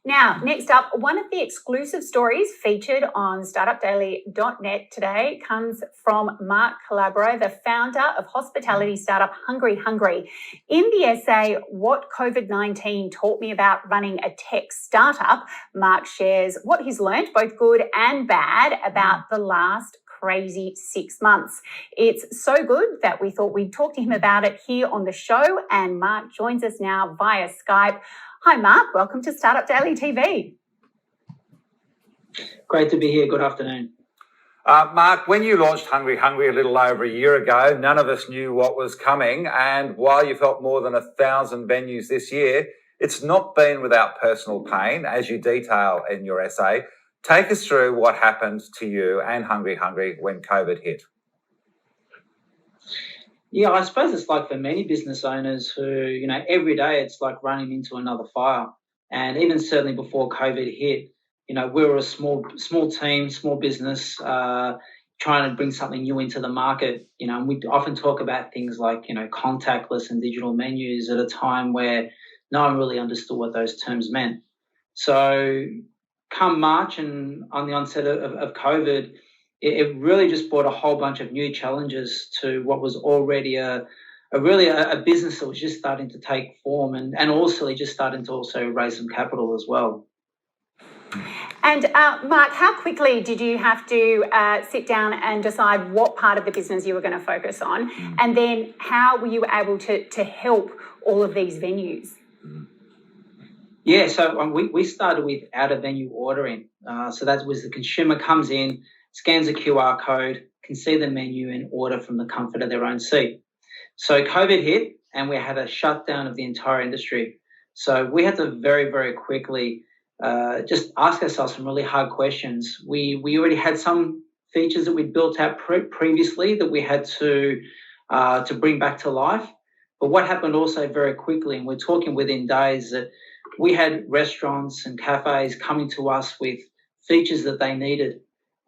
Now, next up, one of the exclusive stories featured on startupdaily.net today comes from Mark Calabro, the founder of hospitality startup HungryHungry. In the essay, What COVID-19 Taught Me About Running a Tech Startup, Mark shares what he's learned, both good and bad, about the last crazy 6 months. It's so good that we thought we'd talk to him about it here on the show, and Mark joins us now via Skype. Hi, Mark. Welcome to Startup Daily TV. Great to be here. Good afternoon. Mark, when you launched HungryHungry a little over a year ago, none of us knew what was coming. And while you've helped more than 1,000 venues this year, it's not been without personal pain, as you detail in your essay. Take us through what happened to you and HungryHungry when COVID hit. Yeah, I suppose it's like for many business owners who, every day it's like running into another fire. And even certainly before COVID hit, we were a small team, small business, trying to bring something new into the market. And we often talk about things like, contactless and digital menus at a time where no one really understood what those terms meant. So come March and on the onset of COVID, it really just brought a whole bunch of new challenges to what was already a business that was just starting to take form and also just starting to also raise some capital as well. And Mark, how quickly did you have to sit down and decide what part of the business you were going to focus on? And then how were you able to help all of these venues? Yeah, so we started with out-of-venue ordering. So that was the consumer comes in, scans a QR code, can see the menu and order from the comfort of their own seat. So COVID hit and we had a shutdown of the entire industry. So we had to very, very quickly just ask ourselves some really hard questions. We already had some features that we'd built out previously that we had to bring back to life. But what happened also very quickly, and we're talking within days, that we had restaurants and cafes coming to us with features that they needed.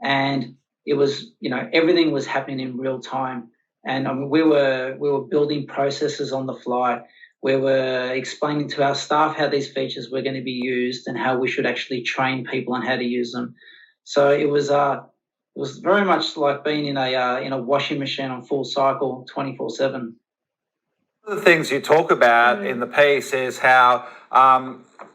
And it was, everything was happening in real time. And we were building processes on the fly. We were explaining to our staff how these features were going to be used and how we should actually train people on how to use them. So it was very much like being in a washing machine on full cycle, 24/7. One of the things you talk about in the piece is how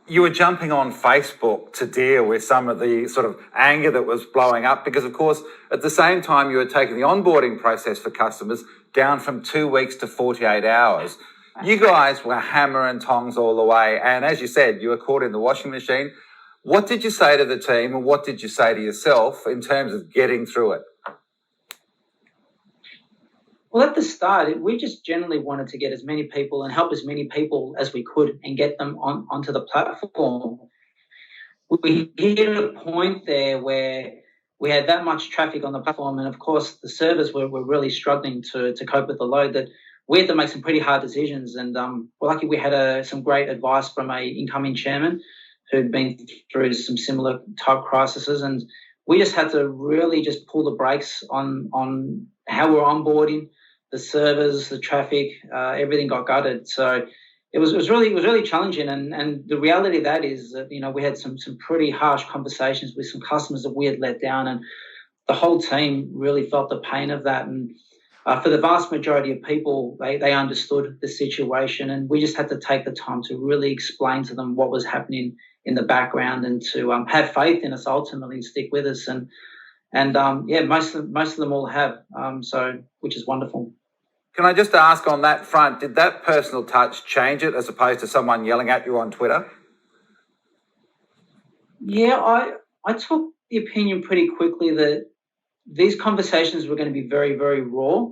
you were jumping on Facebook to deal with some of the sort of anger that was blowing up because, of course, at the same time you were taking the onboarding process for customers down from 2 weeks to 48 hours. You guys were hammer and tongs all the way. And as you said, you were caught in the washing machine. What did you say to the team and what did you say to yourself in terms of getting through it? Well, at the start, we just generally wanted to get as many people and help as many people as we could and get them onto the platform. We hit a point there where we had that much traffic on the platform, and of course the servers were really struggling to cope with the load, that we had to make some pretty hard decisions. And we're lucky we had some great advice from an incoming chairman who'd been through some similar type crises, and we just had to really just pull the brakes on how we're onboarding. The servers, the traffic, everything got gutted. So it was really challenging. And the reality of that is that, we had some pretty harsh conversations with some customers that we had let down, and the whole team really felt the pain of that. And for the vast majority of people, they understood the situation, and we just had to take the time to really explain to them what was happening in the background and to have faith in us ultimately and stick with us. And most of them all have, which is wonderful. Can I just ask on that front, did that personal touch change it as opposed to someone yelling at you on Twitter? Yeah, I took the opinion pretty quickly that these conversations were going to be very, very raw.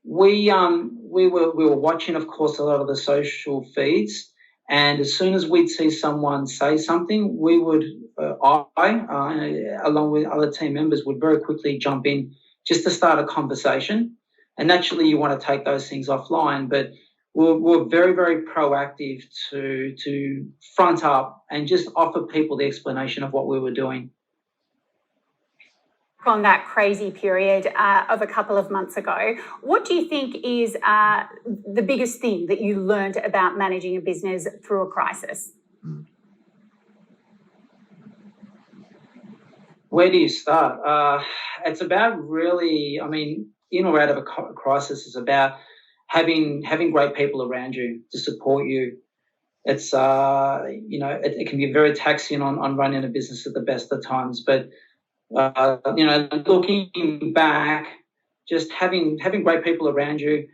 We were watching, of course, a lot of the social feeds, and as soon as we'd see someone say something, we would, along with other team members, would very quickly jump in just to start a conversation. And naturally, you want to take those things offline, but we're very, very proactive to front up and just offer people the explanation of what we were doing. On that crazy period of a couple of months ago, what do you think is the biggest thing that you learned about managing a business through a crisis? Where do you start? It's about really, I mean, in or out of a crisis, is about having great people around you to support you. It's it can be very taxing on running a business at the best of times, but looking back, just having great people around you,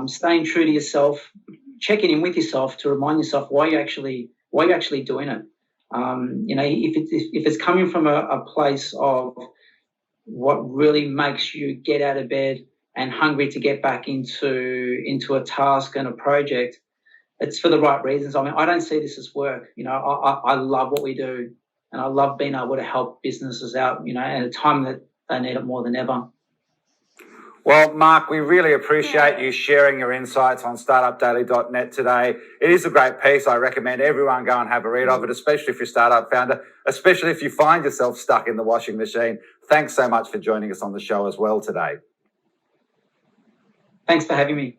staying true to yourself, checking in with yourself to remind yourself why you're actually doing it. If it's coming from a place of what really makes you get out of bed and hungry to get back into a task and a project, it's for the right reasons. I mean, I don't see this as work. I love what we do, and I love being able to help businesses out, at a time that they need it more than ever. Well, Mark, we really appreciate you sharing your insights on startupdaily.net today. It is a great piece. I recommend everyone go and have a read of it, especially if you're a startup founder, especially if you find yourself stuck in the washing machine. Thanks so much for joining us on the show as well today. Thanks for having me.